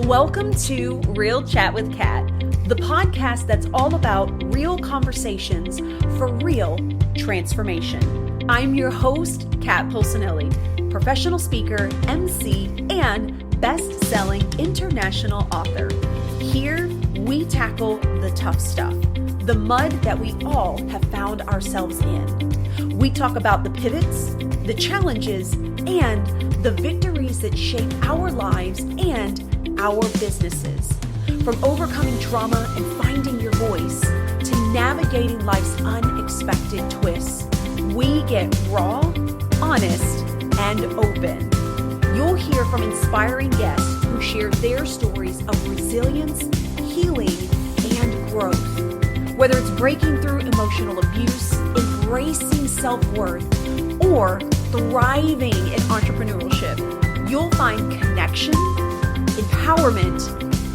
Welcome to Real Chat with Kat, the podcast that's all about real conversations for real transformation. I'm your host, Kat Pulcinelli, professional speaker, MC, and best-selling international author. Here, we tackle the tough stuff, the mud that we all have found ourselves in. We talk about the pivots, the challenges, and the victories that shape our lives and our businesses. From overcoming trauma and finding your voice to navigating life's unexpected twists, we get raw, honest, and open. You'll hear from inspiring guests who share their stories of resilience, healing, and growth. Whether it's breaking through emotional abuse, embracing self-worth, or thriving in entrepreneurship, you'll find connection, empowerment,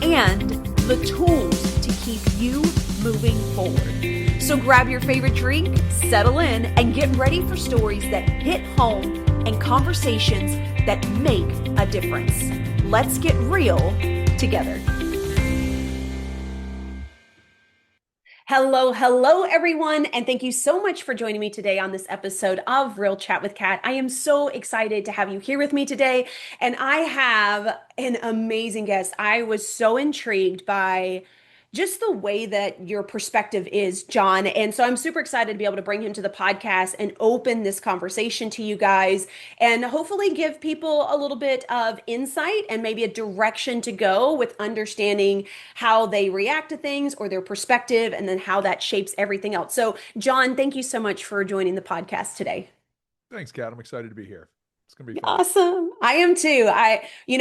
and the tools to keep you moving forward. So grab your favorite drink, settle in, and get ready for stories that hit home and conversations that make a difference. Let's get real together. Hello, everyone, and thank you so much for joining me today on this episode of Real Chat with Kat. I am so excited to have you here with me today, and I have an amazing guest. I was so intrigued by just the way that your perspective is, John. And so I'm super excited to be able to bring him to the podcast and open this conversation to you guys and hopefully give people a little bit of insight and maybe a direction to go with understanding how they react to things or their perspective and then how that shapes everything else. So, John, thank you so much for joining the podcast today. Thanks, Kat. I'm excited to be here. It's going to be fun. Awesome. I am too.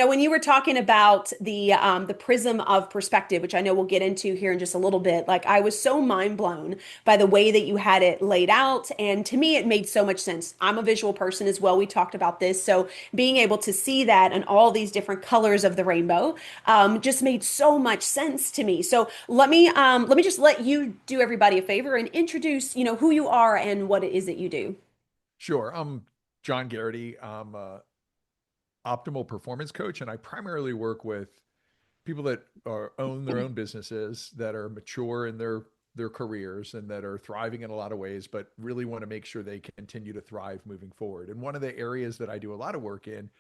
When you were talking about the prism of perspective, which I know we'll get into here in just a little bit, like I was so mind blown by the way that you had it laid out. And to me, it made so much sense. I'm a visual person as well. We talked about this. So being able to see that and all these different colors of the rainbow just made so much sense to me. So let me just let you do everybody a favor and introduce, who you are and what it is that you do. Sure. I'm John Geraghty. I'm a optimal performance coach, and I primarily work with people that own their own businesses, that are mature in their careers and that are thriving in a lot of ways, but really want to make sure they continue to thrive moving forward. And one of the areas that I do a lot of work in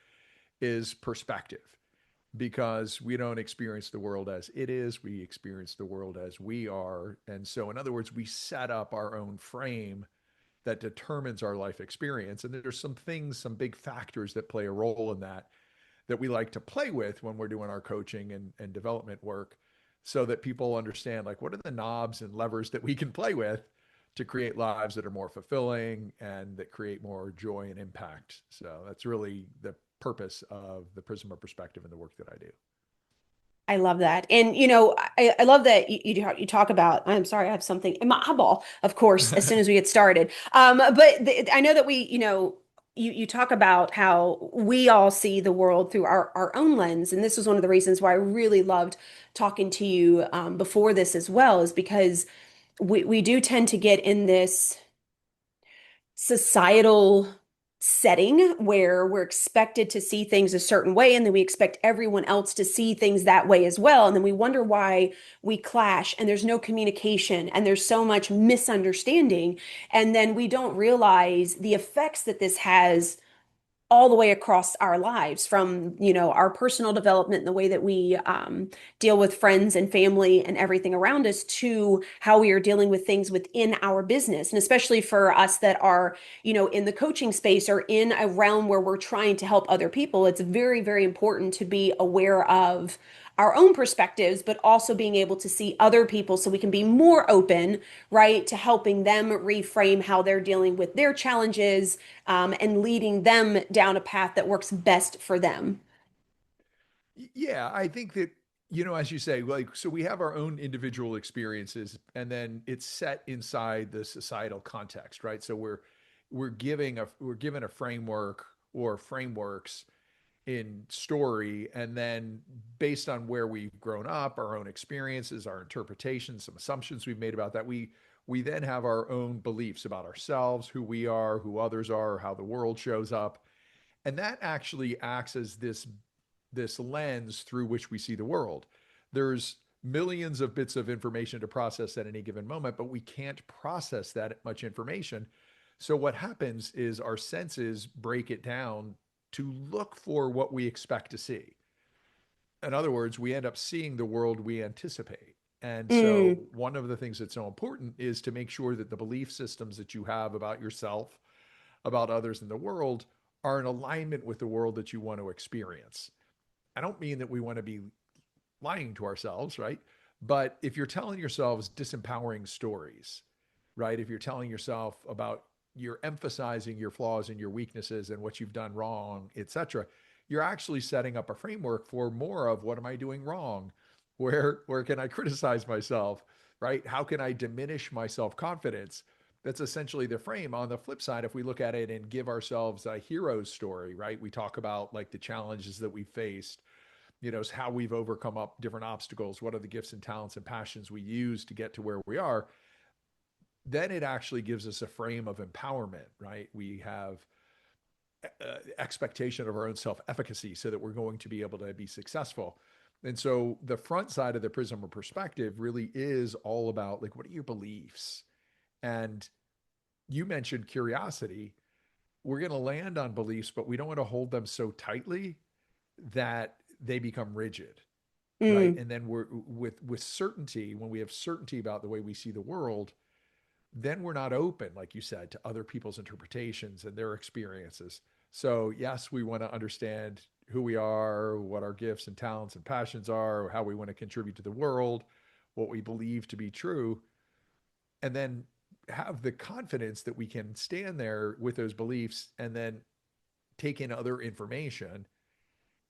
is perspective, because we don't experience the world as it is, we experience the world as we are. And so, in other words, we set up our own frame that determines our life experience. And there's some things, some big factors that play a role in that we like to play with when we're doing our coaching and development work, so that people understand, like, what are the knobs and levers that we can play with to create lives that are more fulfilling and that create more joy and impact. So that's really the purpose of the Prism of Perspective and the work that I do. I love that. And, I love that you talk about, I'm sorry, I have something in my eyeball, of course, as soon as we get started. I know that you talk about how we all see the world through our own lens. And this was one of the reasons why I really loved talking to you before this as well, is because we do tend to get in this societal setting where we're expected to see things a certain way, and then we expect everyone else to see things that way as well, and then we wonder why we clash and there's no communication and there's so much misunderstanding, and then we don't realize the effects that this has all the way across our lives, from our personal development and the way that we deal with friends and family and everything around us, to how we are dealing with things within our business. And especially for us that are in the coaching space or in a realm where we're trying to help other people, it's very, very important to be aware of our own perspectives, but also being able to see other people so we can be more open, right, to helping them reframe how they're dealing with their challenges, and leading them down a path that works best for them. Yeah, I think that, as you say, like, so we have our own individual experiences, and then it's set inside the societal context, right? So we're given a framework or frameworks in story, and then based on where we've grown up, our own experiences, our interpretations, some assumptions we've made about that, we then have our own beliefs about ourselves, who we are, who others are, how the world shows up. And that actually acts as this this lens through which we see the world. There's millions of bits of information to process at any given moment, but we can't process that much information. So what happens is our senses break it down to look for what we expect to see. In other words, we end up seeing the world we anticipate. And so, Mm, one of the things that's so important is to make sure that the belief systems that you have about yourself, about others in the world, are in alignment with the world that you want to experience. I don't mean that we want to be lying to ourselves, right? But if you're telling yourselves disempowering stories, right? If you're telling yourself about, you're emphasizing your flaws and your weaknesses and what you've done wrong, etc., you're actually setting up a framework for more of, what am I doing wrong? Where can I criticize myself? Right? How can I diminish my self-confidence? That's essentially the frame. On the flip side, if we look at it and give ourselves a hero's story, right? We talk about like the challenges that we faced, how we've overcome up different obstacles, what are the gifts and talents and passions we use to get to where we are. Then it actually gives us a frame of empowerment, right? We have expectation of our own self-efficacy so that we're going to be able to be successful. And so the front side of the prism of perspective really is all about, like, what are your beliefs? And you mentioned curiosity. We're going to land on beliefs, but we don't want to hold them so tightly that they become rigid, right? mm, And then we're with certainty, when we have certainty about the way we see the world, then we're not open, like you said, to other people's interpretations and their experiences. So, yes, we want to understand who we are, what our gifts and talents and passions are, how we want to contribute to the world, what we believe to be true, and then have the confidence that we can stand there with those beliefs and then take in other information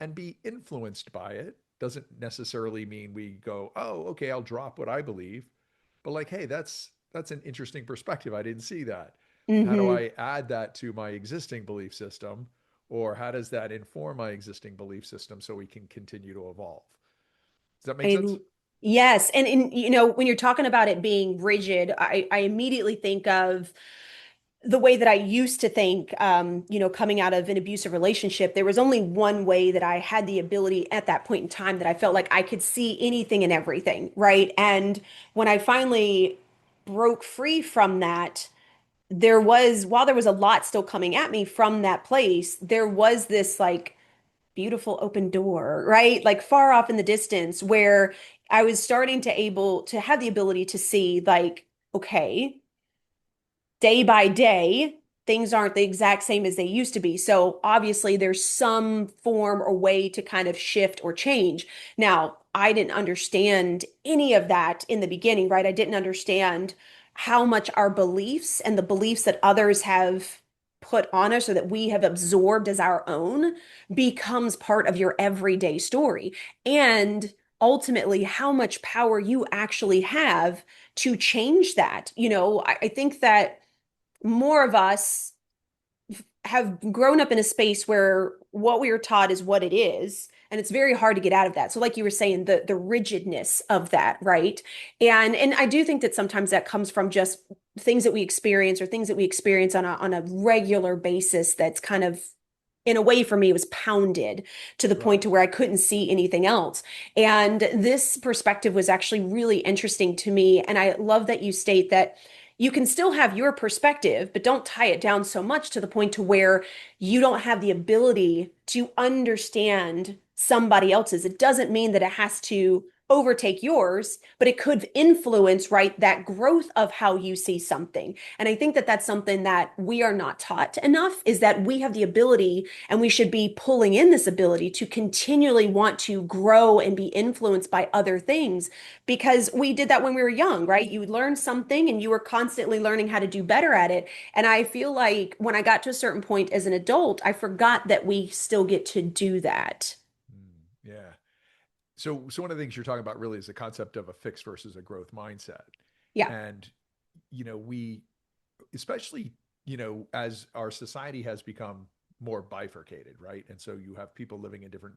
and be influenced by it. Doesn't necessarily mean we go, oh, okay, I'll drop what I believe, but like, hey, that's an interesting perspective. I didn't see that. How do mm-hmm. I add that to my existing belief system? Or how does that inform my existing belief system so we can continue to evolve? Does that make I, sense? yes. And, when you're talking about it being rigid, I immediately think of the way that I used to think, coming out of an abusive relationship. There was only one way that I had the ability at that point in time that I felt like I could see anything and everything, right? And when I finally broke free from that, while there was a lot still coming at me from that place, there was this like beautiful open door, right? Like far off in the distance where I was starting to able to have the ability to see like, okay, day by day, things aren't the exact same as they used to be. So obviously, there's some form or way to kind of shift or change. Now, I didn't understand any of that in the beginning, right? I didn't understand how much our beliefs and the beliefs that others have put on us or that we have absorbed as our own becomes part of your everyday story. And ultimately, how much power you actually have to change that. I think that more of us have grown up in a space where what we are taught is what it is, and it's very hard to get out of that. So like you were saying, the rigidness of that, right? And I do think that sometimes that comes from just things that we experience or things that we experience on a regular basis that's kind of, in a way, for me, it was pounded to the point Right. to where I couldn't see anything else. And this perspective was actually really interesting to me. And I love that you state that you can still have your perspective, but don't tie it down so much to the point to where you don't have the ability to understand somebody else's. It doesn't mean that it has to overtake yours, but it could influence, right, that growth of how you see something. And I think that that's something that we are not taught enough, is that we have the ability and we should be pulling in this ability to continually want to grow and be influenced by other things, because we did that when we were young, right? You learned something and you were constantly learning how to do better at it. And I feel like when I got to a certain point as an adult, I forgot that we still get to do that. Yeah. So one of the things you're talking about really is the concept of a fixed versus a growth mindset. Yeah. And, we, especially, as our society has become more bifurcated, right? And so you have people living in different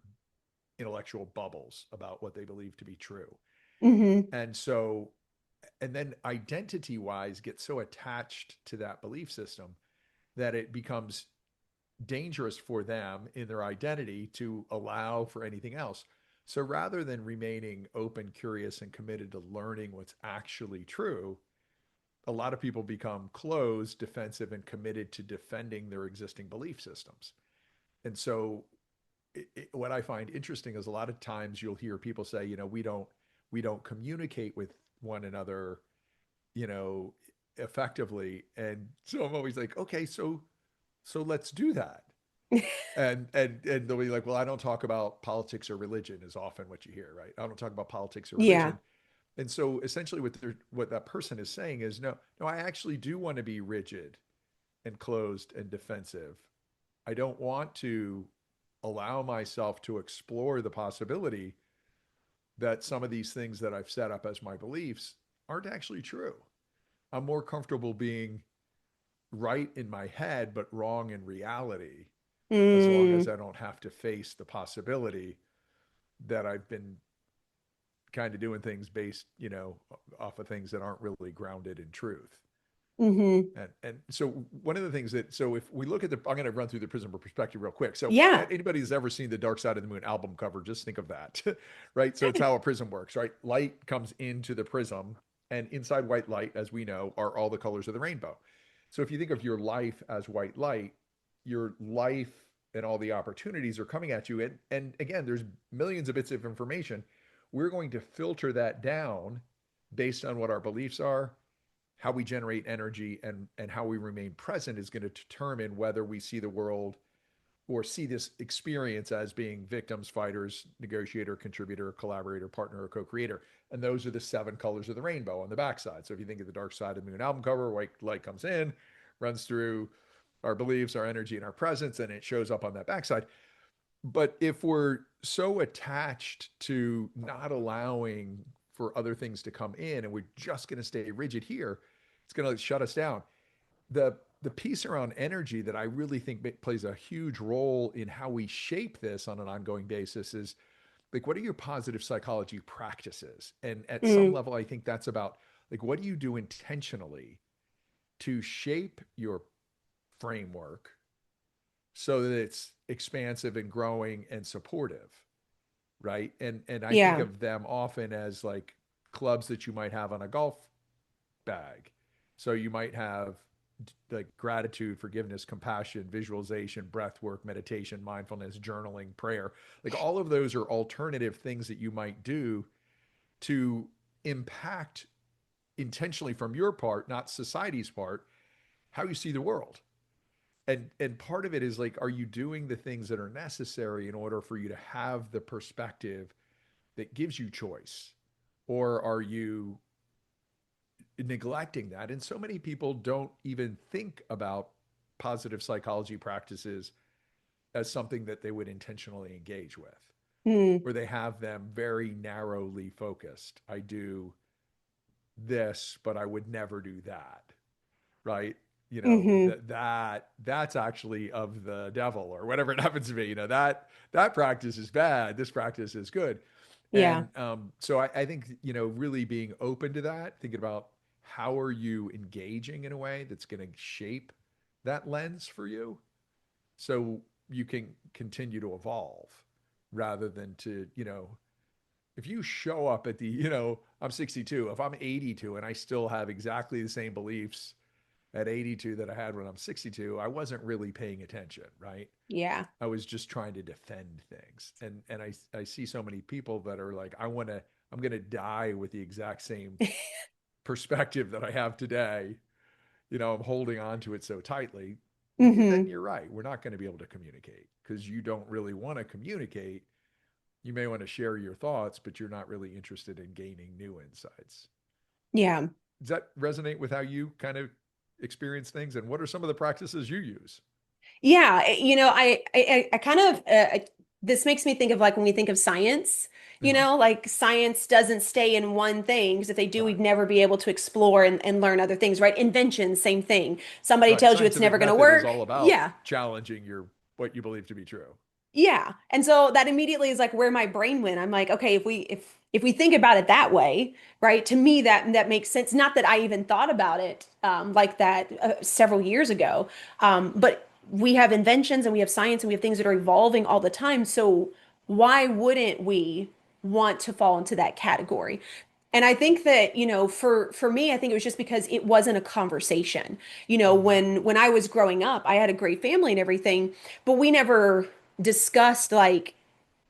intellectual bubbles about what they believe to be true. Hmm. And so, and then identity wise get so attached to that belief system that it becomes dangerous for them in their identity to allow for anything else. So rather than remaining open, curious, and committed to learning what's actually true, a lot of people become closed, defensive, and committed to defending their existing belief systems. And so what I find interesting is a lot of times you'll hear people say, we don't communicate with one another, you know, effectively. And so I'm always like, okay, so let's do that. And they'll be like, well, I don't talk about politics or religion is often what you hear, right? I don't talk about politics or Yeah. religion. And so essentially what that person is saying is, no, I actually do want to be rigid and closed and defensive. I don't want to allow myself to explore the possibility that some of these things that I've set up as my beliefs aren't actually true. I'm more comfortable being right in my head, but wrong in reality, as long as Mm, I don't have to face the possibility that I've been kind of doing things based, off of things that aren't really grounded in truth. hmm. And so one of the things that so if we look at I'm going to run through the Prism of Perspective real quick. So Yeah. anybody who's ever seen the Dark Side of the Moon album cover, just think of that, right? So it's how a prism works, right? Light comes into the prism, and inside white light, as we know, are all the colors of the rainbow. So if you think of your life as white light, your life and all the opportunities are coming at you, and again, there's millions of bits of information. We're going to filter that down based on what our beliefs are, how we generate energy, and how we remain present is going to determine whether we see the world or see this experience as being victims, fighters, negotiator, contributor, collaborator, partner, or co-creator. And those are the seven colors of the rainbow on the backside. So if you think of the Dark Side of the Moon album cover, white light comes in, runs through our beliefs, our energy, and our presence, and it shows up on that backside. But if we're so attached to not allowing for other things to come in and we're just going to stay rigid here, it's going to shut us down. The piece around energy that I really think plays a huge role in how we shape this on an ongoing basis is like, what are your positive psychology practices? And at some Mm, level, I think that's about like, what do you do intentionally to shape your framework so that it's expansive and growing and supportive, right? And I think yeah. of them often as like clubs that you might have on a golf bag. So you might have like gratitude, forgiveness, compassion, visualization, breath work, meditation, mindfulness, journaling, prayer. Like all of those are alternative things that you might do to impact intentionally from your part, not society's part, how you see the world. And part of it is like, are you doing the things that are necessary in order for you to have the perspective that gives you choice? Or are you neglecting that? And so many people don't even think about positive psychology practices as something that they would intentionally engage with, Mm, or they have them very narrowly focused. I do this, but I would never do that, right? hmm. That's actually of the devil or whatever it happens to be. That practice is bad. This practice is good. Yeah. And so I think, really being open to that, thinking about how are you engaging in a way that's going to shape that lens for you so you can continue to evolve rather than to, if you show up at I'm 62, if I'm 82 and I still have exactly the same beliefs at 82 that I had when I'm 62, I wasn't really paying attention, right? Yeah. I was just trying to defend things. And I see so many people that are like, I'm gonna die with the exact same perspective that I have today. I'm holding on to it so tightly. Then Hmm. you're right. We're not going to be able to communicate because you don't really want to communicate. You may want to share your thoughts, but you're not really interested in gaining new insights. Yeah. Does that resonate with how you kind of experience things? And what are some of the practices you use? Yeah, I kind of this makes me think of like when we think of science, Uh-huh. like science doesn't stay in one thing, because if they do, Right. we'd never be able to explore and learn other things, right? Invention, same thing. Somebody Right. tells you it's Scientific never going to method is work. all about Yeah. challenging what you believe to be true. Yeah. And so that immediately is like where my brain went. I'm like, okay, if we think about it that way, right? To me that makes sense. Not that I even thought about it like that several years ago. But we have inventions and we have science and we have things that are evolving all the time. So why wouldn't we want to fall into that category? And I think that, for me, I think it was just because it wasn't a conversation. Mhm. When I was growing up, I had a great family and everything, but we never discussed like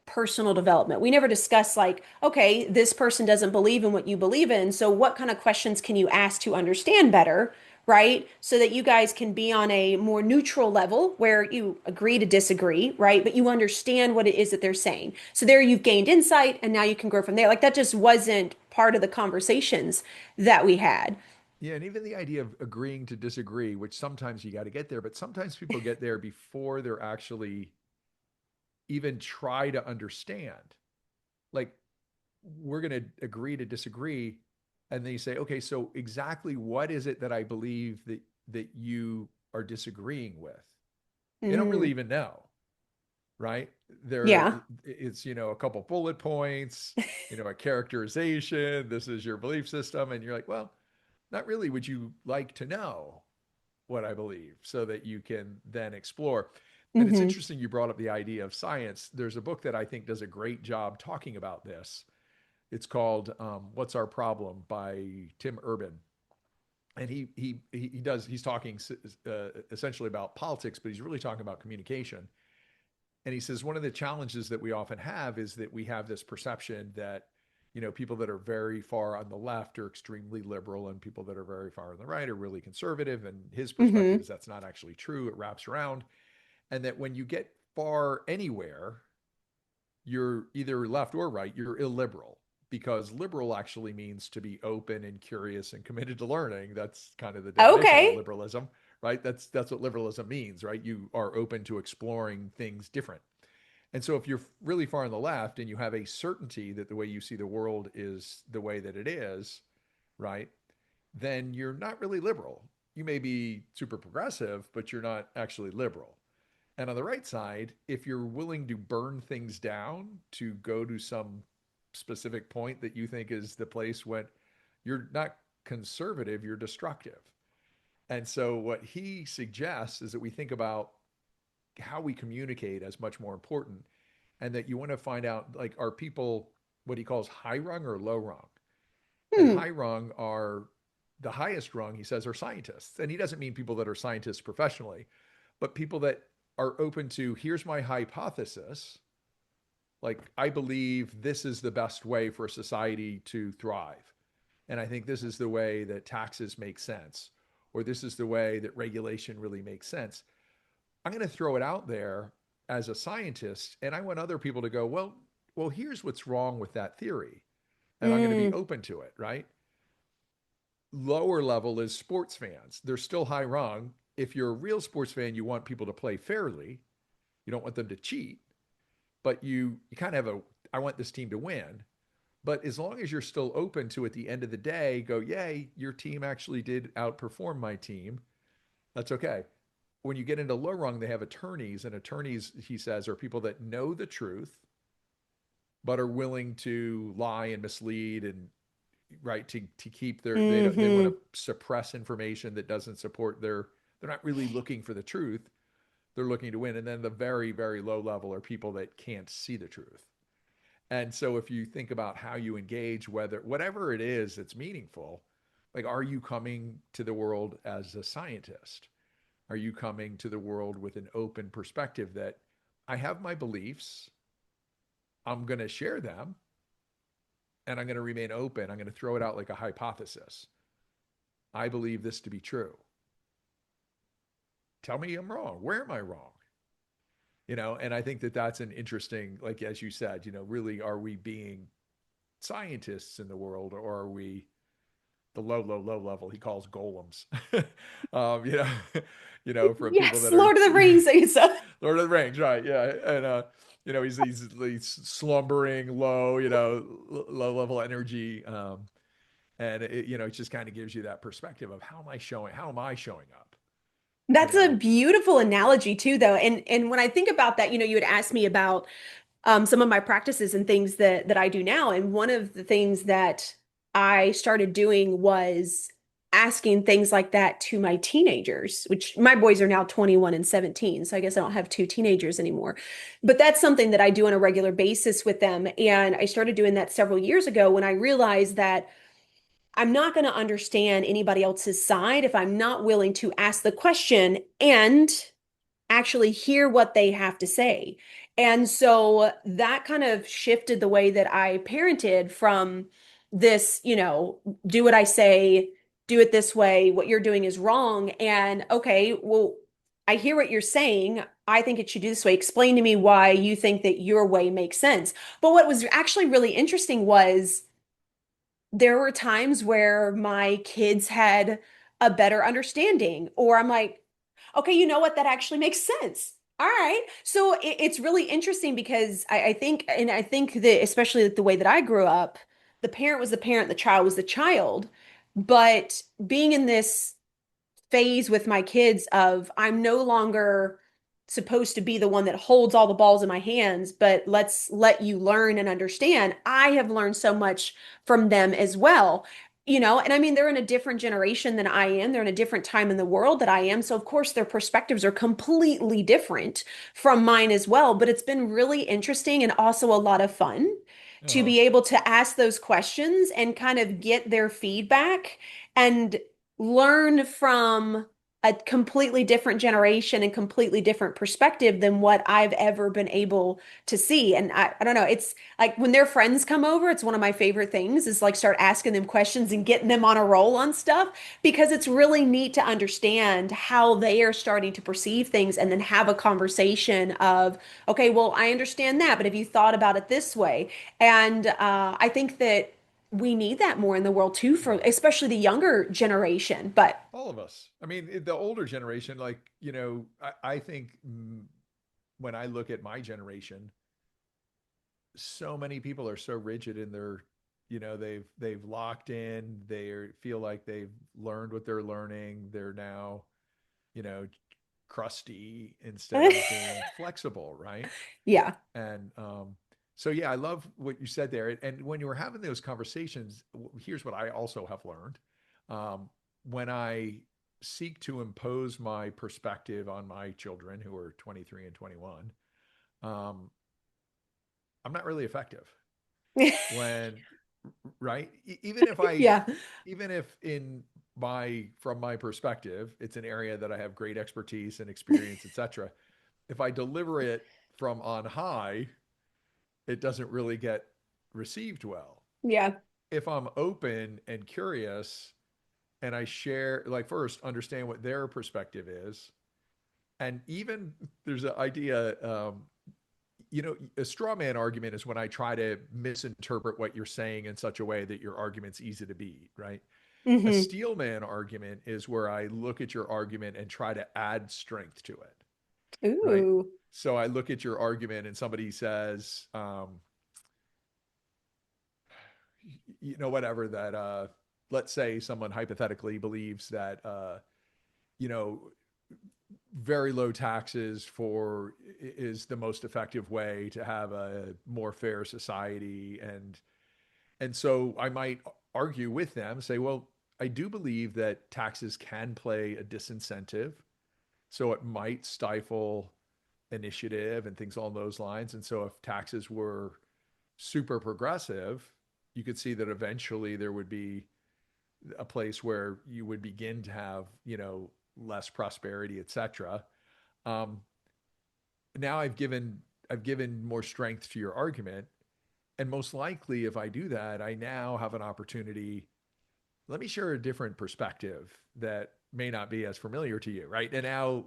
personal development. We never discuss like, okay, this person doesn't believe in what you believe in. So what kind of questions can you ask to understand better, right? So that you guys can be on a more neutral level where you agree to disagree, right? But you understand what it is that they're saying. So there you've gained insight and now you can grow from there. Like that just wasn't part of the conversations that we had. Yeah, and even the idea of agreeing to disagree, which sometimes you got to get there, but sometimes people get there before they're actually even try to understand. Like, we're going to agree to disagree, and then you say, okay, so exactly what is it that I believe that you are disagreeing with? They don't really Mm, even know, right? There, yeah. it's a couple bullet points, a characterization. This is your belief system, and you're like, well, not really. Would you like to know what I believe so that you can then explore? And it's Hmm. interesting you brought up the idea of science. There's a book that I think does a great job talking about this. It's called "What's Our Problem" by Tim Urban, and he's talking essentially about politics, but he's really talking about communication. And he says one of the challenges that we often have is that we have this perception that people that are very far on the left are extremely liberal, and people that are very far on the right are really conservative. And his perspective Hmm. is that's not actually true. It wraps around, and that when you get far anywhere, you're either left or right, you're illiberal, because liberal actually means to be open and curious and committed to learning. That's kind of the definition of Okay. liberalism, right? That's what liberalism means, right? You are open to exploring things different. And so if you're really far on the left and you have a certainty that the way you see the world is the way that it is, right? Then you're not really liberal. You may be super progressive, but you're not actually liberal. And on the right side, if you're willing to burn things down to go to some specific point that you think is the place when you're not conservative, you're destructive. And so what he suggests is that we think about how we communicate as much more important, and that you want to find out, like, are people what he calls high rung or low rung? And Hmm. high rung are the highest rung, he says, are scientists. And he doesn't mean people that are scientists professionally, but people that are open to, here's my hypothesis. Like, I believe this is the best way for a society to thrive. And I think this is the way that taxes make sense, or this is the way that regulation really makes sense. I'm going to throw it out there as a scientist, and I want other people to go, well, here's what's wrong with that theory. And I'm going to be Mm, open to it, right? Lower level is sports fans. They're still high rung. If you're a real sports fan, you want people to play fairly. You don't want them to cheat, but you kind of have a, I want this team to win. But as long as you're still open to, at the end of the day, go, yay, your team actually did outperform my team, that's okay. When you get into low rung, they have attorneys, and attorneys, he says, are people that know the truth, but are willing to lie and mislead, and right, to keep their, they want to hmm. suppress information that doesn't support their, they're not really looking for the truth, they're looking to win. And then the very, very low level are people that can't see the truth. And so if you think about how you engage, whether whatever it is that's meaningful, like, are you coming to the world as a scientist? Are you coming to the world with an open perspective that I have my beliefs, I'm going to share them, and I'm going to remain open. I'm going to throw it out like a hypothesis. I believe this to be true. Tell me I'm wrong. Where am I wrong? And I think that that's an interesting, like, as you said, really, are we being scientists in the world, or are we the low, low, low level he calls golems? um, you know, from people Yes, that are Lord of the Rings. So Lord of the Rings, right? Yeah, and he's slumbering low, low level energy, and it just kind of gives you that perspective of how am I showing? How am I showing up? You that's a know, beautiful analogy too, though. And when I think about that, you had asked me about some of my practices and things that I do now. And one of the things that I started doing was asking things like that to my teenagers, which my boys are now 21 and 17. So I guess I don't have two teenagers anymore. But that's something that I do on a regular basis with them. And I started doing that several years ago when I realized that I'm not going to understand anybody else's side if I'm not willing to ask the question and actually hear what they have to say. And so that kind of shifted the way that I parented from this, do what I say, do it this way, what you're doing is wrong. And okay, well, I hear what you're saying. I think it should do this way. Explain to me why you think that your way makes sense. But what was actually really interesting was there were times where my kids had a better understanding, or I'm like, okay, you know what? That actually makes sense. All right. So it's really interesting because I think that especially the way that I grew up, the parent was the parent, the child was the child. But being in this phase with my kids of I'm no longer supposed to be the one that holds all the balls in my hands, but let's let you learn and understand. I have learned so much from them as well. And I mean, they're in a different generation than I am. They're in a different time in the world that I am. So, of course, their perspectives are completely different from mine as well. But it's been really interesting and also a lot of fun to Uh-huh. be able to ask those questions and kind of get their feedback and learn from a completely different generation and completely different perspective than what I've ever been able to see. And I don't know, it's like when their friends come over, it's one of my favorite things is like start asking them questions and getting them on a roll on stuff because it's really neat to understand how they are starting to perceive things and then have a conversation of, okay, well, I understand that, but have you thought about it this way? And I think that we need that more in the world too, for Mhm. especially the younger generation. But All of us. I mean, the older generation, like, I think when I look at my generation, so many people are so rigid in their, they've locked in, they feel like they've learned what they're learning. They're now, you know, crusty instead of being flexible, right? yeah. And so, yeah, I love what you said there. And when you were having those conversations, here's what I also have learned. When I seek to impose my perspective on my children who are 23 and 21, um, I'm not really effective. When, right? Yeah. Even if in from my perspective, it's an area that I have great expertise and experience, etc. If I deliver it from on high, it doesn't really get received well. Yeah. If I'm open and curious and I share, like, first understand what their perspective is, and even there's an idea, a straw man argument is when I try to misinterpret what you're saying in such a way that your argument's easy to beat, right? A Hmm. steel man argument is where I look at your argument and try to add strength to it, right? Ooh. So I look at your argument and somebody says, whatever that, let's say someone hypothetically believes that, you know, very low taxes for is the most effective way to have a more fair society, and so I might argue with them, say, well, I do believe that taxes can play a disincentive, so it might stifle initiative and things along those lines. And so if taxes were super progressive, you could see that eventually there would be a place where you would begin to have, less prosperity, etc. Um, Now I've given more strength to your argument, and most likely, if I do that, I now have an opportunity. Let me share a different perspective that may not be as familiar to you, right? And now,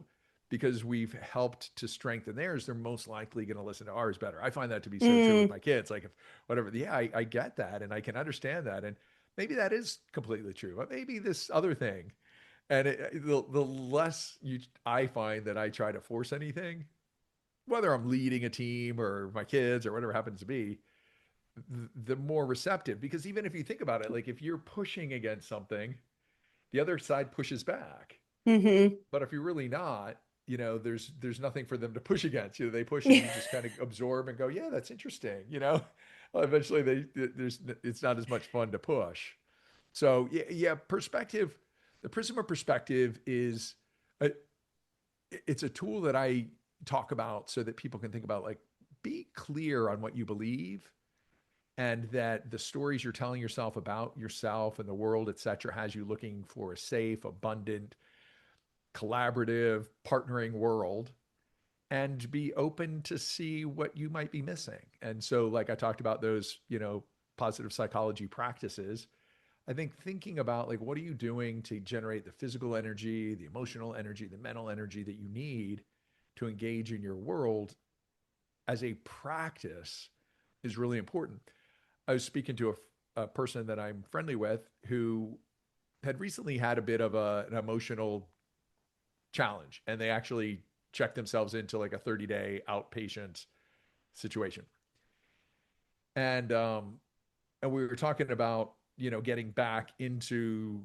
because we've helped to strengthen theirs, they're most likely going to listen to ours better. I find that to be so true with Mm. my kids. Like, if whatever, yeah, I get that and I can understand that. And maybe that is completely true, but maybe this other thing. And the less I find that I try to force anything, whether I'm leading a team or my kids or whatever happens to be, the more receptive. Because even if you think about it, like if you're pushing against something, the other side pushes back. Hmm. But if you're really not, there's nothing for them to push against. They push and you just kind of absorb and go, yeah, that's interesting. Well, eventually there's it's not as much fun to push. So yeah, yeah, perspective. The Prism of Perspective is a, it's a tool that I talk about so that people can think about, like, be clear on what you believe, and that the stories you're telling yourself about yourself and the world, et cetera, has you looking for a safe, abundant, collaborative, partnering world, and be open to see what you might be missing. And so, like I talked about those, positive psychology practices, I think thinking about, like, what are you doing to generate the physical energy, the emotional energy, the mental energy that you need to engage in your world as a practice is really important. I was speaking to a person that I'm friendly with who had recently had a bit of an emotional challenge, and they actually checked themselves into like a 30-day outpatient situation. And we were talking about, getting back into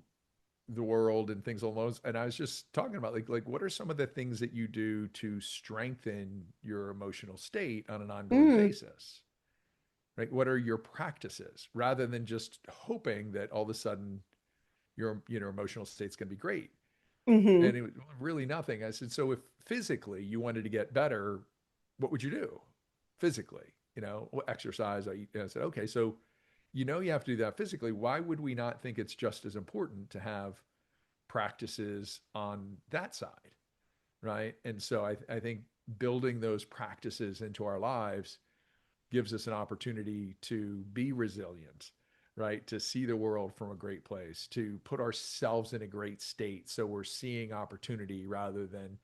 the world and things along those. And I was just talking about, like what are some of the things that you do to strengthen your emotional state on an ongoing Mm, basis? Right? What are your practices, rather than just hoping that all of a sudden your emotional state's going to be great? mm-hmm, And it was really nothing. I said, so if physically you wanted to get better, what would you do physically? Exercise. I said, okay, so you have to do that physically. Why would we not think it's just as important to have practices on that side? Right. And so I think building those practices into our lives gives us an opportunity to be resilient, right? To see the world from a great place, to put ourselves in a great state. So we're seeing opportunity rather than,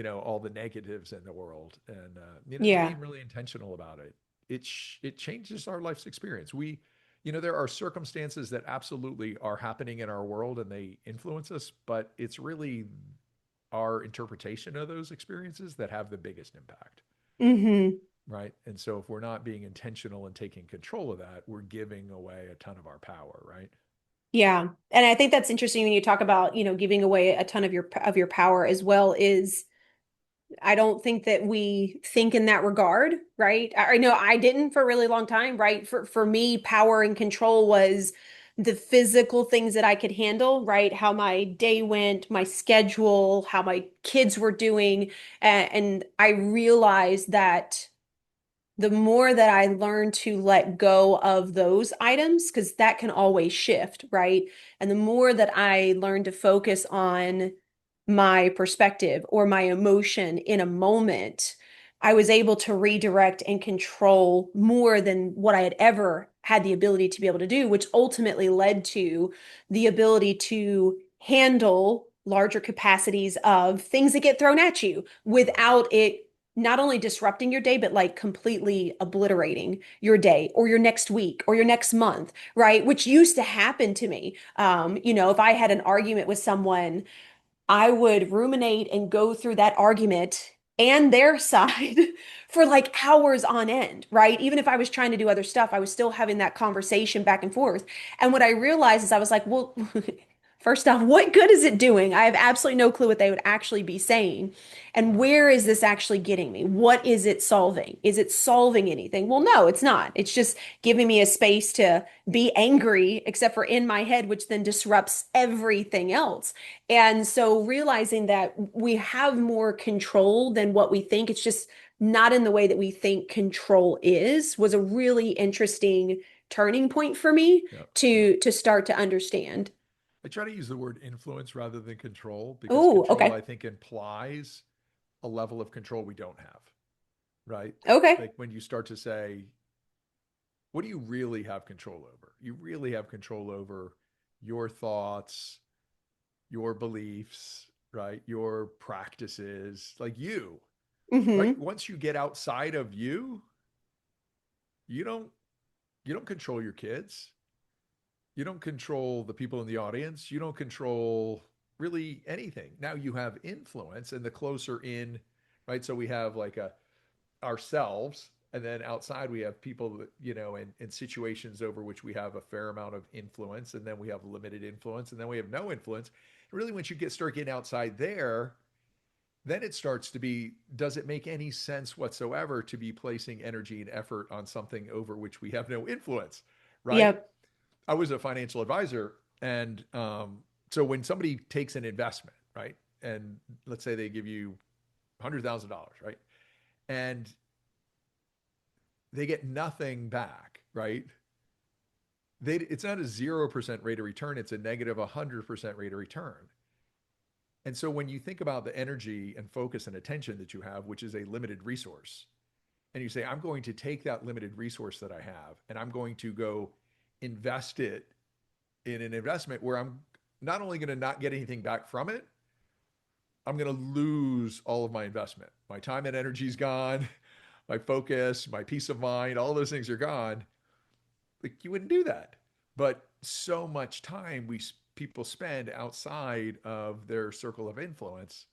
all the negatives in the world. And, just yeah. being really intentional about it. It changes our life's experience. There are circumstances that absolutely are happening in our world and they influence us, but it's really our interpretation of those experiences that have the biggest impact. Mm-hmm. Right. And so if we're not being intentional and taking control of that, we're giving away a ton of our power. Right. Yeah. And I think that's interesting when you talk about, giving away a ton of your power as well is I don't think that we think in that regard, right? I know I didn't for a really long time, right? For me, power and control was the physical things that I could handle, right? How my day went, my schedule, how my kids were doing. And I realized that the more that I learn to let go of those items, because that can always shift, right? And the more that I learn to focus on my perspective or my emotion in a moment, I was able to redirect and control more than what I had ever had the ability to be able to do, which ultimately led to the ability to handle larger capacities of things that get thrown at you without it not only disrupting your day, but like completely obliterating your day or your next week or your next month, right? Which used to happen to me. If I had an argument with someone, I would ruminate and go through that argument and their side for like hours on end, right? Even if I was trying to do other stuff, I was still having that conversation back and forth. And what I realized is I was like, well, first off, what good is it doing? I have absolutely no clue what they would actually be saying. And where is this actually getting me? What is it solving? Is it solving anything? Well, no, it's not. It's just giving me a space to be angry, except for in my head, which then disrupts everything else. And so realizing that we have more control than what we think, it's just not in the way that we think control is, was a really interesting turning point for me Yeah. Yeah. to start to understand. I try to use the word influence rather than control, because Oh, control, okay. I think, implies a level of control we don't have. Right. Okay. Like when you start to say, what do you really have control over? You really have control over your thoughts, your beliefs, right? Your practices, like you, right? Mm-hmm. Once you get outside of you, you don't control your kids. You don't control the people in the audience. You don't control really anything. Now you have influence, and the closer in, right? So we have like a ourselves, and then outside we have people that, in situations over which we have a fair amount of influence, and then we have limited influence, and then we have no influence. And really, once you start getting outside there, then it starts to be, does it make any sense whatsoever to be placing energy and effort on something over which we have no influence? Right. Yep. I was a financial advisor, and So when somebody takes an investment, right? And let's say they give you $100,000, right? And they get nothing back, right? It's not a 0% rate of return, it's a negative 100% rate of return. And so when you think about the energy and focus and attention that you have, which is a limited resource, and you say, I'm going to take that limited resource that I have and I'm going to go invest it in an investment where I'm not only going to not get anything back from it, I'm going to lose all of my investment. My time and energy is gone, my focus, my peace of mind, all those things are gone. Like you wouldn't do that. But so much time people spend outside of their circle of influence.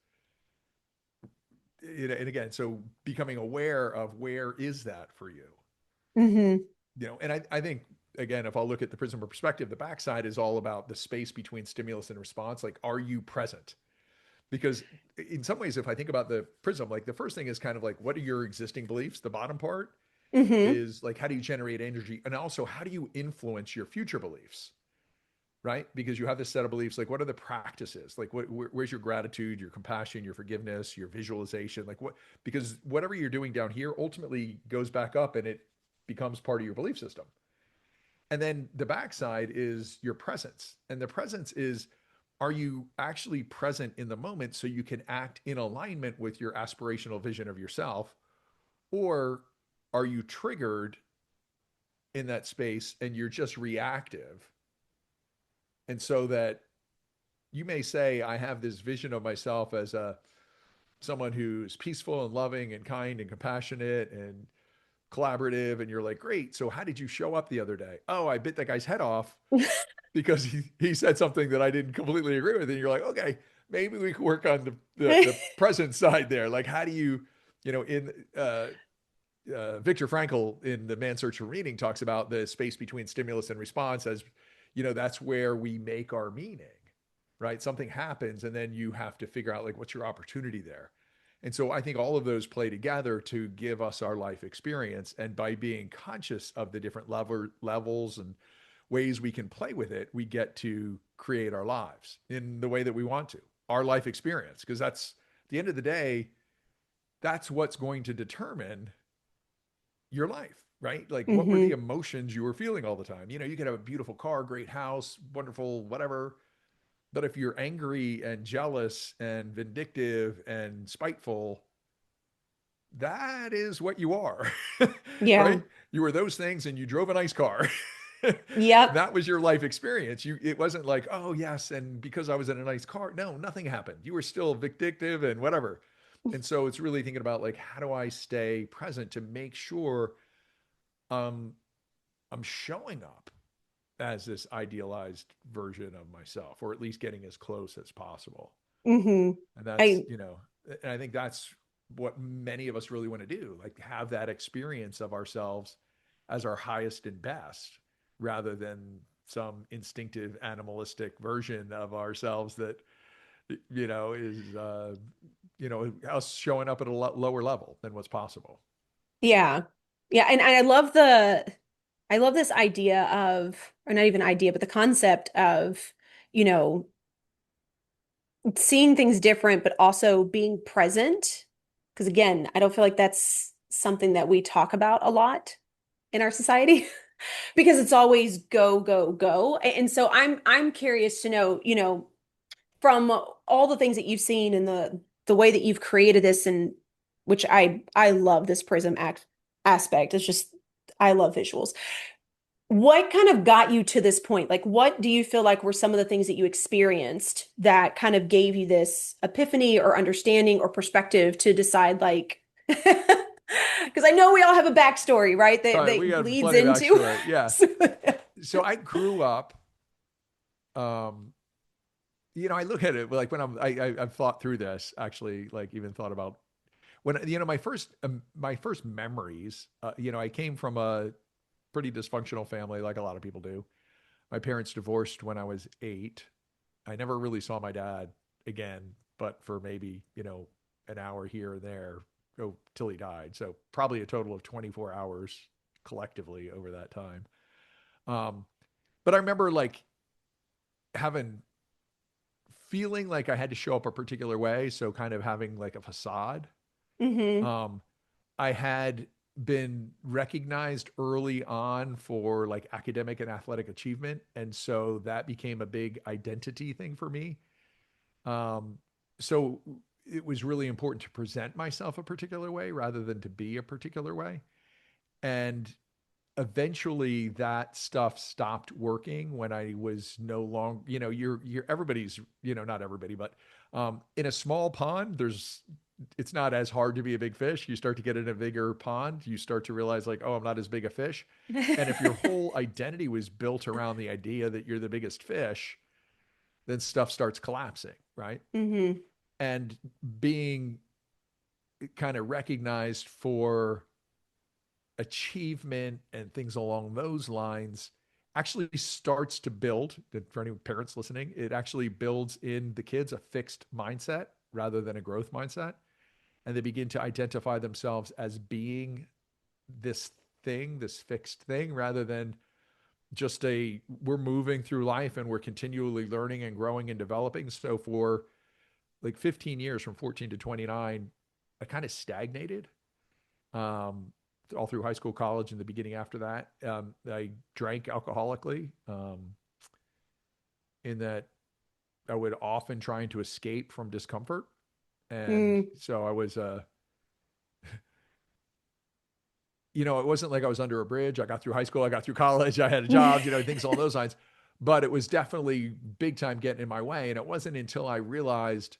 And again, so becoming aware of where is that for you? Mm-hmm. And I think again, if I'll look at the prism of perspective, the backside is all about the space between stimulus and response. Like, are you present? Because in some ways, if I think about the prism, like the first thing is kind of like, what are your existing beliefs? The bottom part Mm-hmm. is like, how do you generate energy? And also, how do you influence your future beliefs? Right? Because you have this set of beliefs, like what are the practices? Like where's your gratitude, your compassion, your forgiveness, your visualization? Like what, because whatever you're doing down here ultimately goes back up and it becomes part of your belief system. And then the backside is your presence. And the presence is, are you actually present in the moment so you can act in alignment with your aspirational vision of yourself? Or are you triggered in that space and you're just reactive? And so that you may say, I have this vision of myself as someone who's peaceful and loving and kind and compassionate and collaborative. And you're like, great. So how did you show up the other day? Oh, I bit that guy's head off because he said something that I didn't completely agree with. And you're like, okay, maybe we can work on the present side there. Like, how do you, in Viktor Frankl in The Man's Search for Meaning talks about the space between stimulus and response as, that's where we make our meaning, right? Something happens and then you have to figure out like, what's your opportunity there? And so I think all of those play together to give us our life experience. And by being conscious of the different levels and ways we can play with it, we get to create our lives in the way that we want to, our life experience. Because that's, at the end of the day, that's what's going to determine your life, right? Like what were the Mm-hmm. emotions you were feeling all the time? You could have a beautiful car, great house, wonderful, whatever. But if you're angry and jealous and vindictive and spiteful, that is what you are, Yeah. right? You were those things and you drove a nice car. Yep. That was your life experience. It wasn't like, oh yes, and because I was in a nice car. No, nothing happened. You were still vindictive and whatever. And so it's really thinking about like, how do I stay present to make sure um, I'm showing up as this idealized version of myself, or at least getting as close as possible. Mm-hmm. And that's, I and I think that's what many of us really want to do, like have that experience of ourselves as our highest and best, rather than some instinctive animalistic version of ourselves that, is, us showing up at a lower level than what's possible. yeah. Yeah. And I love this idea of, or not even idea, but the concept of, you know, seeing things different, but also being present. Because again, I don't feel like that's something that we talk about a lot in our society because it's always go, go, go. And so I'm curious to know, from all the things that you've seen and the way that you've created this, and which I love this prism aspect. It's just I love visuals. What kind of got you to this point? Like, what do you feel like were some of the things that you experienced that kind of gave you this epiphany or understanding or perspective to decide, like, because I know we all have a backstory, right? All That right, we that got bleeds plenty of into. backstory. Yeah. So I grew up, um, I look at it like when I've thought through this actually, like even thought about when, my first memories, I came from a pretty dysfunctional family, like a lot of people do. My parents divorced when I was 8. I never really saw my dad again, but for maybe, an hour here and there, till he died. So probably a total of 24 hours collectively over that time. Um, but I remember like having feeling like I had to show up a particular way. So kind of having like a facade. Mm-hmm. Um, I had been recognized early on for like academic and athletic achievement. And so that became a big identity thing for me. Um, so it was really important to present myself a particular way rather than to be a particular way. And eventually that stuff stopped working when I was no longer, you're everybody's, not everybody, but in a small pond, it's not as hard to be a big fish. You start to get in a bigger pond, you start to realize like, oh, I'm not as big a fish. And if your whole identity was built around the idea that you're the biggest fish, then stuff starts collapsing, right? Mm-hmm. And being kind of recognized for achievement and things along those lines actually starts to build, for any parents listening, it actually builds in the kids a fixed mindset rather than a growth mindset. And they begin to identify themselves as being this thing, this fixed thing, rather than just we're moving through life and we're continually learning and growing and developing. So for like 15 years from 14 to 29, I kind of stagnated. Um, all through high school, college, and the beginning after that. I drank alcoholically, in that I would often trying to escape from discomfort. And Mm. so I was, it wasn't like I was under a bridge. I got through high school, I got through college, I had a job, things along those lines. But it was definitely big time getting in my way. And it wasn't until I realized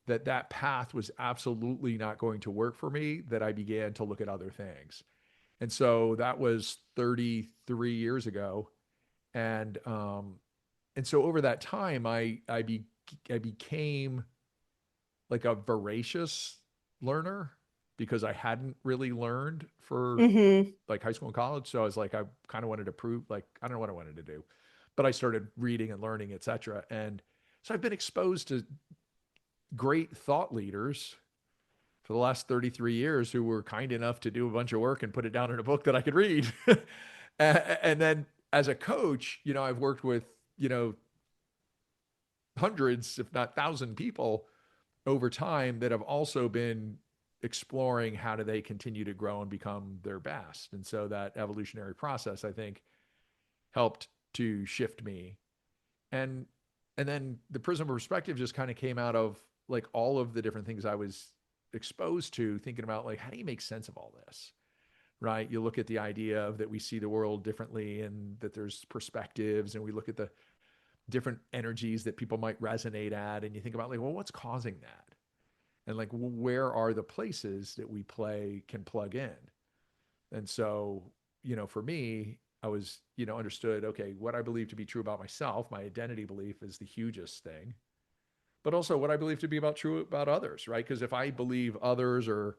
that path was absolutely not going to work for me that I began to look at other things. And so that was 33 years ago. And so over that time, I became like a voracious learner because I hadn't really learned for Mm-hmm. like high school and college. So I was like, I kind of wanted to prove, like, I don't know what I wanted to do, but I started reading and learning, etc. And so I've been exposed to great thought leaders for the last 33 years who were kind enough to do a bunch of work and put it down in a book that I could read. And then as a coach, I've worked with, hundreds, if not thousand people over time that have also been exploring how do they continue to grow and become their best. And so that evolutionary process, I think, helped to shift me. And and then the prism of perspective just kind of came out of like all of the different things I was exposed to, thinking about like, how do you make sense of all this? Right? You look at the idea of that we see the world differently and that there's perspectives, and we look at the different energies that people might resonate at, and you think about like, well, what's causing that? And like, where are the places that we can plug in? And so, for me, I was, understood, okay, what I believe to be true about myself, my identity belief is the hugest thing, but also what I believe to be true about others, right? Because if I believe others are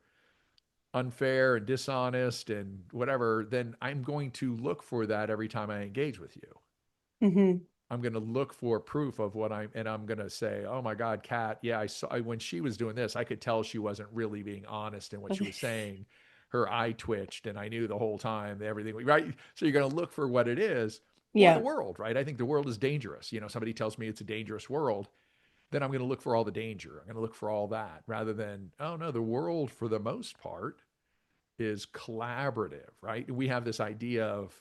unfair and dishonest and whatever, then I'm going to look for that every time I engage with you. Mm-hmm. I'm going to look for proof of and I'm going to say, oh my God, Kat, yeah, when she was doing this, I could tell she wasn't really being honest in what she was saying. Her eye twitched and I knew the whole time everything, right? So you're going to look for what it is, or the Yeah. world, right? I think the world is dangerous. Somebody tells me it's a dangerous world, then I'm going to look for all the danger. I'm going to look for all that rather than, oh no, the world for the most part is collaborative, right? We have this idea of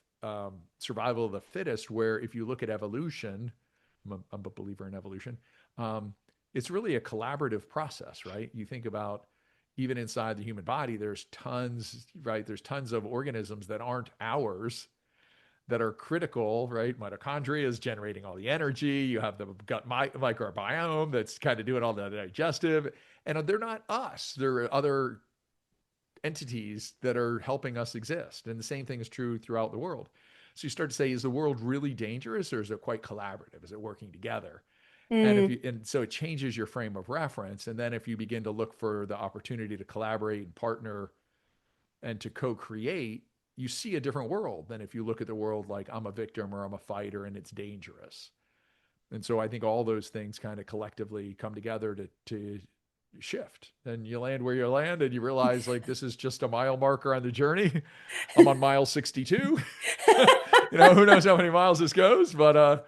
survival of the fittest, where if you look at evolution, I'm a believer in evolution. It's really a collaborative process, right? You think about even inside the human body, there's tons, right? There's tons of organisms that aren't ours that are critical, right? Mitochondria is generating all the energy. You have the gut microbiome that's kind of doing all the digestive, and they're not us. They're other entities that are helping us exist. And the same thing is true throughout the world. So you start to say, is the world really dangerous, or is it quite collaborative? Is it working together? Mm. And so it changes your frame of reference. And then if you begin to look for the opportunity to collaborate and partner and to co-create, you see a different world than if you look at the world like I'm a victim or I'm a fighter and it's dangerous. And so I think all those things kind of collectively come together to shift. And you land where you land and you realize like this is just a mile marker on the journey. I'm on mile 62. Who knows how many miles this goes, but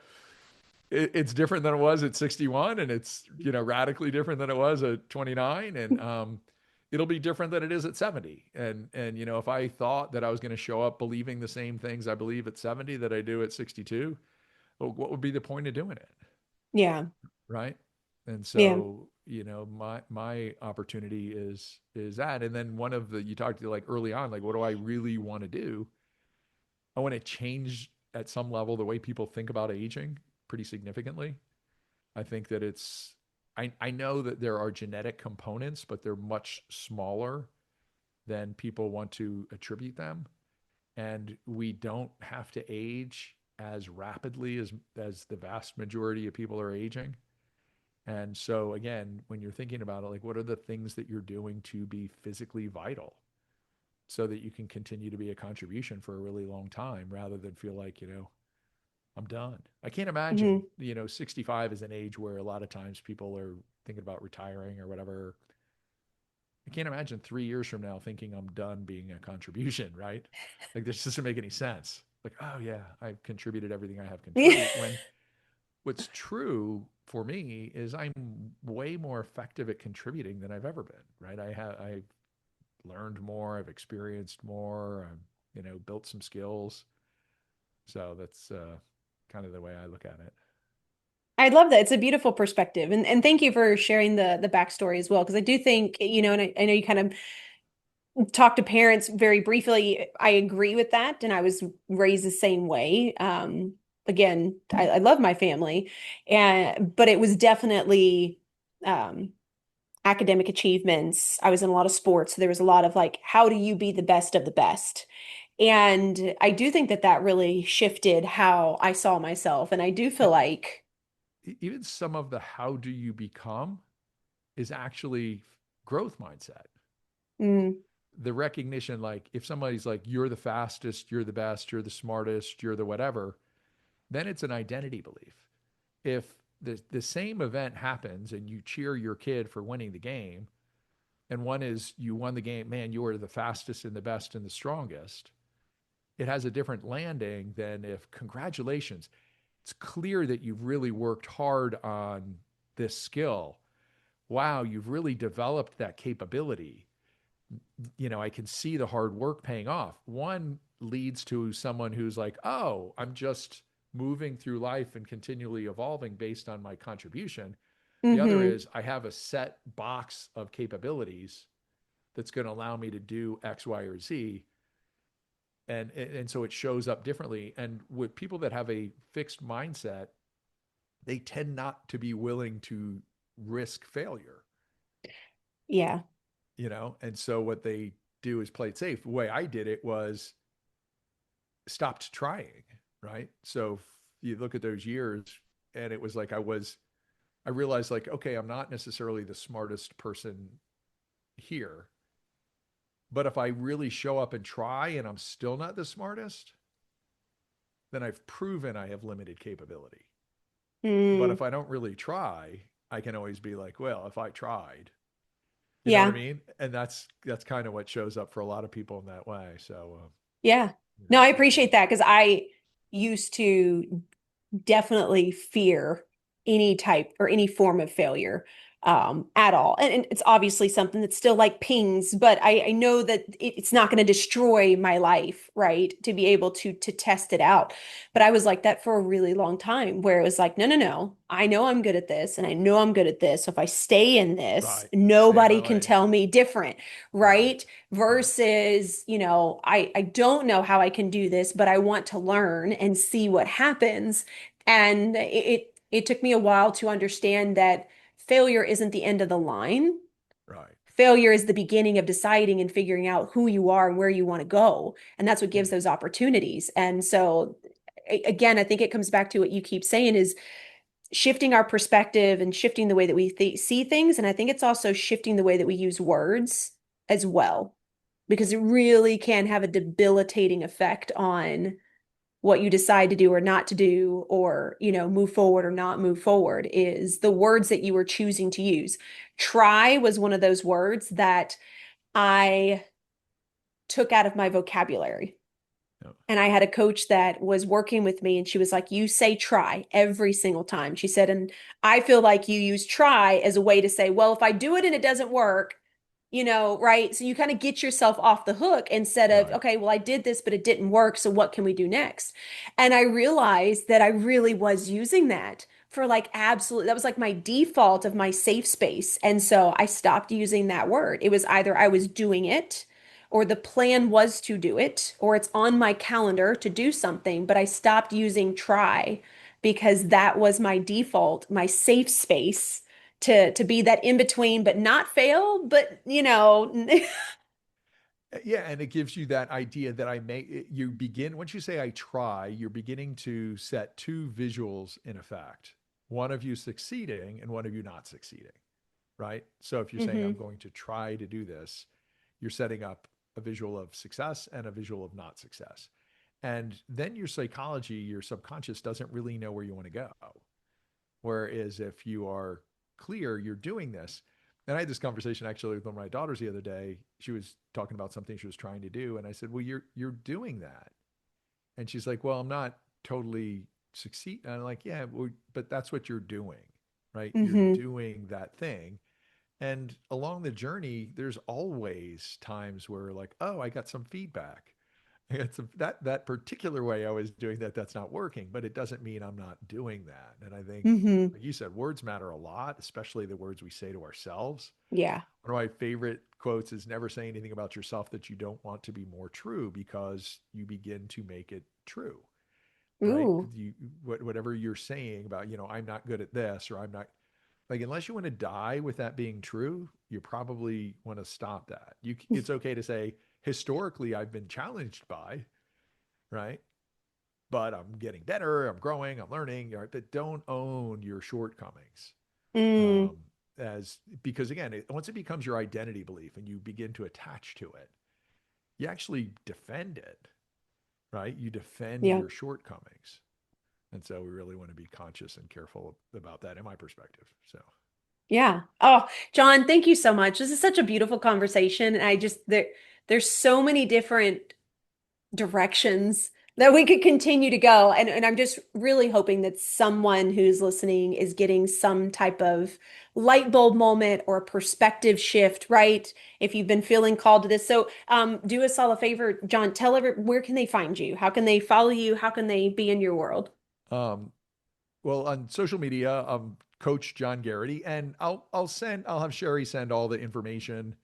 it's different than it was at 61, and it's, radically different than it was at 29. And it'll be different than it is at 70. And if I thought that I was going to show up believing the same things I believe at 70 that I do at 62, well, what would be the point of doing it? Yeah. Right. And Yeah. so, my opportunity is that. And then you talked to, like, early on, like, what do I really want to do? I want to change at some level the way people think about aging pretty significantly. I think that I know that there are genetic components, but they're much smaller than people want to attribute them. And we don't have to age as rapidly as the vast majority of people are aging. And so, again, when you're thinking about it, like, what are the things that you're doing to be physically vital so that you can continue to be a contribution for a really long time, rather than feel like, I'm done. I can't imagine, Hmm. 65 is an age where a lot of times people are thinking about retiring or whatever. I can't imagine 3 years from now thinking I'm done being a contribution, right? Like, this doesn't make any sense. Like, oh yeah, I've contributed everything I have contribute. When what's true for me is I'm way more effective at contributing than I've ever been, right? I've learned more, I've experienced more, I've, built some skills. So that's kind of the way I look at it. I love that. It's a beautiful perspective. And thank you for sharing the backstory as well. Because I do think, and I know you kind of talk to parents very briefly. I agree with that. And I was raised the same way. Again, I love my family. But it was definitely um academic achievements. I was in a lot of sports. So there was a lot of like, how do you be the best of the best? And I do think that that really shifted how I saw myself. And I do feel like, Even some of the how do you become is actually growth mindset. mm, The recognition, like, if somebody's like, you're the fastest, you're the best, you're the smartest, you're the whatever, then it's an identity belief. If the same event happens and you cheer your kid for winning the game, and one is you won the game, man, you are the fastest and the best and the strongest, it has a different landing than if, congratulations, it's clear that you've really worked hard on this skill. Wow, you've really developed that capability. I can see the hard work paying off. One leads to someone who's like, oh, I'm just moving through life and continually evolving based on my contribution. The other hmm is I have a set box of capabilities that's going to allow me to do X, Y, or Z. And so it shows up differently. And with people that have a fixed mindset, they tend not to be willing to risk failure, yeah. And so what they do is play it safe. The way I did it was stopped trying, right? So you look at those years, and it was like I realized, like, okay, I'm not necessarily the smartest person here, but if I really show up and try and I'm still not the smartest, then I've proven I have limited capability. But Mm, if I don't really try, I can always be like, well, if I tried, you know what I yeah. mean? And that's kind of what shows up for a lot of people in that way. So, Yeah. No, I it's appreciate that because I used to definitely fear any type or any form of failure at all. And it's obviously something that's still like pings, but I know that it's not going to destroy my life, right? To be able to test it out. But I was like that for a really long time where it was like, no, no, no. I know I'm good at this and I know I'm good at this. So if I stay in this, right. Stay in my nobody can lane. tell me different, Right. right? Right. Versus, I don't know how I can do this, but I want to learn and see what happens. And it took me a while to understand that failure isn't the end of the line. Right. Failure is the beginning of deciding and figuring out who you are and where you want to go. And that's what gives And those opportunities. And so again, I think it comes back to what you keep saying is shifting our perspective and shifting the way that we see things. And I think it's also shifting the way that we use words as well, because it really can have a debilitating effect on what you decide to do or not to do, or, move forward or not move forward, is the words that you are choosing to use. Try was one of those words that I took out of my vocabulary. Yeah. And I had a coach that was working with me, and she was like, "You say try every single time." She said, "And I feel like you use try as a way to say, well, if I do it and it doesn't work, right? So you kind of get yourself off the hook instead of, Right. okay, well, I did this, but it didn't work. So what can we do next?" And I realized that I really was using that for like absolutely, that was like my default of my safe space. And so I stopped using that word. It was either I was doing it, or the plan was to do it, or it's on my calendar to do something, but I stopped using try because that was my default, my safe space to be that in between, but not fail, but Yeah, and it gives you that idea that you begin, once you say I try, you're beginning to set two visuals in effect. One of you succeeding and one of you not succeeding, right? So if you're saying I'm hmm going to try to do this, you're setting up a visual of success and a visual of not success. And then your psychology, your subconscious doesn't really know where you want to go. Whereas if you are clear, you're doing this. And I had this conversation actually with one of my daughters the other day. She was talking about something she was trying to do, and I said, "Well, you're doing that." And she's like, "Well, I'm not totally succeed." And I'm like, "Yeah, well, but that's what you're doing, right? You're hmm doing that thing." And along the journey, there's always times where like, "Oh, I got some feedback." It's that particular way I was doing that that's not working, but it doesn't mean I'm not doing that. And I think, hmm like you said, words matter a lot, especially the words we say to ourselves. Yeah. One of my favorite quotes is never say anything about yourself that you don't want to be more true, because you begin to make it true, right? Ooh. Whatever you're saying about, I'm not good at this, or I'm not, like, unless you want to die with that being true, you probably want to stop that. It's okay to say, historically, I've been challenged by, right? But I'm getting better, I'm growing, I'm learning, right? But don't own your shortcomings. Mm, Um, as because again, once it becomes your identity belief and you begin to attach to it, you actually defend it, right? You defend yeah. your shortcomings. And so we really want to be conscious and careful about that in my perspective. So Yeah. Oh, John, thank you so much. This is such a beautiful conversation. And there's so many different directions that we could continue to go. And I'm just really hoping that someone who's listening is getting some type of light bulb moment or perspective shift, right? If you've been feeling called to this. So do us all a favor, John, tell where can they find you? How can they follow you? How can they be in your world? um, well, on social media, Coach John Geraghty, and I'll have Sherry send all the information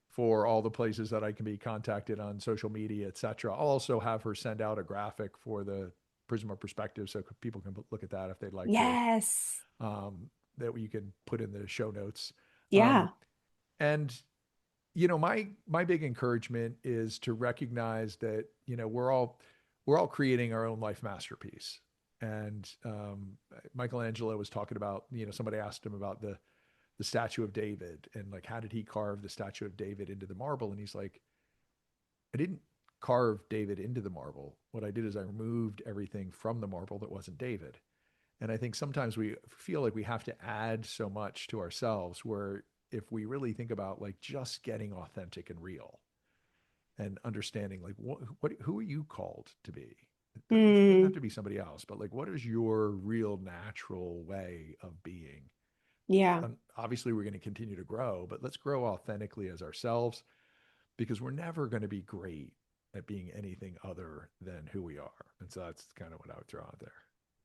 for all the places that I can be contacted on social media, etc. I'll also have her send out a graphic for the Prism of Perspective, so people can look at that if they'd like to. Yes. That you can put in the show notes. Um, Yeah. and my big encouragement is to recognize that we're all creating our own life masterpiece. And Michelangelo was talking about, somebody asked him about the statue of David, and like, how did he carve the statue of David into the marble? And he's like, I didn't carve David into the marble. What I did is I removed everything from the marble that wasn't David. And I think sometimes we feel like we have to add so much to ourselves, where if we really think about like just getting authentic and real and understanding like who are you called to be? It doesn't have Mm, to be somebody else, but like, what is your real natural way of being? yeah. Obviously, we're going to continue to grow, but let's grow authentically as ourselves, because we're never going to be great at being anything other than who we are. And so that's kind of what I would throw out there.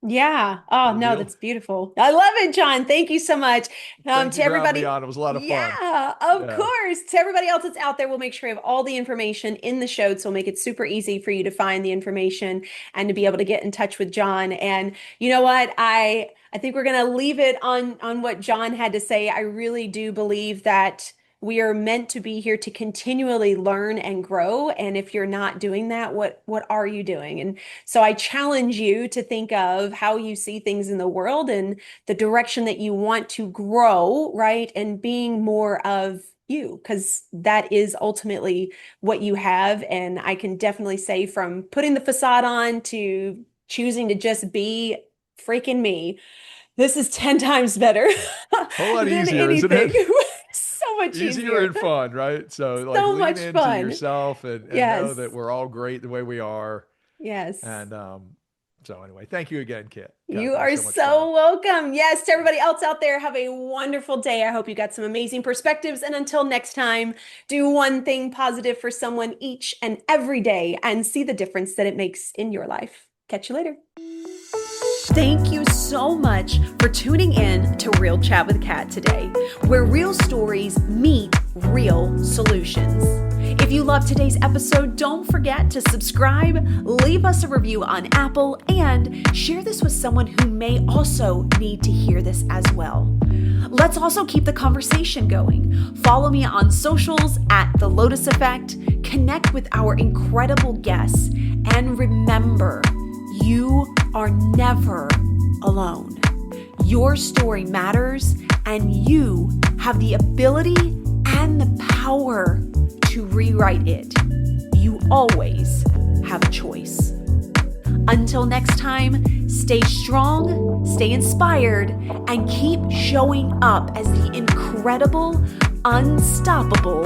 Yeah. Oh, Good no, deal. that's beautiful. I love it, John. Thank you so much. Thank To you for having me everybody. on. It was a lot of fun. Yeah, of Yeah. course. To everybody else that's out there, we'll make sure we have all the information in the show. So we'll make it super easy for you to find the information and to be able to get in touch with John. And you know what? I think we're gonna leave it on what John had to say. I really do believe that we are meant to be here to continually learn and grow. And if you're not doing that, what are you doing? And so I challenge you to think of how you see things in the world and the direction that you want to grow, right? And being more of you, because that is ultimately what you have. And I can definitely say, from putting the facade on to choosing to just be freaking me, this is 10 times better Whole lot than easier, isn't anything. it? So much Easier easier. and fun, right? So like, So lean much into fun. yourself and know that Yes. we're all great the way we are. Yes. And so anyway, thank you again, Kit. You It are was much so fun. welcome. Yes, to everybody else out there, have a wonderful day. I hope you got some amazing perspectives. And until next time, do one thing positive for someone each and every day and see the difference that it makes in your life. Catch you later. Thank you so much for tuning in to Real Chat with Kat today, where real stories meet real solutions. If you loved today's episode, don't forget to subscribe, leave us a review on Apple, and share this with someone who may also need to hear this as well. Let's also keep the conversation going. Follow me on socials at The Lotus Effect, connect with our incredible guests, and remember, you are never alone. Your story matters, and you have the ability and the power to rewrite it. You always have a choice. Until next time, stay strong, stay inspired, and keep showing up as the incredible, unstoppable